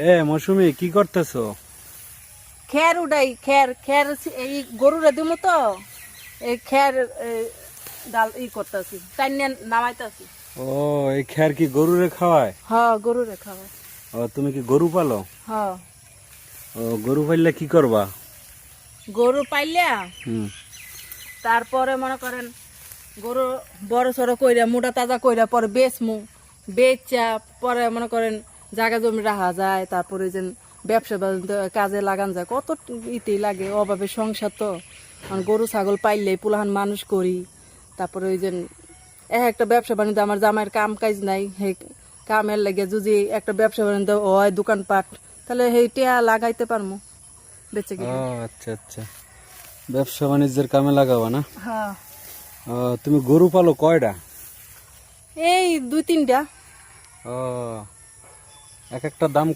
এ মৌসুমী কি করতেছো? খের উঠাই, খের খের এই গরুরে দিমু তো, এই খের ডাল করতেছি, টাইনে নামাইতেছি। ও, এই খ্যার কি গরুরে খাওয়ায়? হ্যাঁ, গরুরে খাওয়া। ও, তুমি কি গরু পালো? হ্যাঁ, ও, গরু পাইলে কি করবা? গরু পাইলে হুম। তারপরে মনে করেন গরু বড় সড়ো কইরা মোটা তাজা কইরা পরে বেচমু, বেচা পরে মনে করেন জায়গা জমি রাখা যায়, তারপরে যে ব্যবসা বাণিজ্য কাজে লাগান যায়, কত ইতেই লাগে, অভাবে সংসার তো। মানে গরু ছাগল পাইলে পুলাহান মানুষ করি, তারপরে ওই যে একটা ব্যবসা বাণিজ্য, আমার জামাইয়ের কাম কাজ নাই, সেই কামের লাগে যদি একটা ব্যবসা বাণিজ্য হয় দোকানপাট, তাহলে সেইটা লাগাইতে পারমু বেঁচে ও গেলে। আচ্ছা আচ্ছা, ব্যবসা বাণিজ্যের কামে লাগাবা না? হ্যাঁ, ও, তুমি গরু পালো কয়টা? এই 2-3টা। ও, এক একটা দাম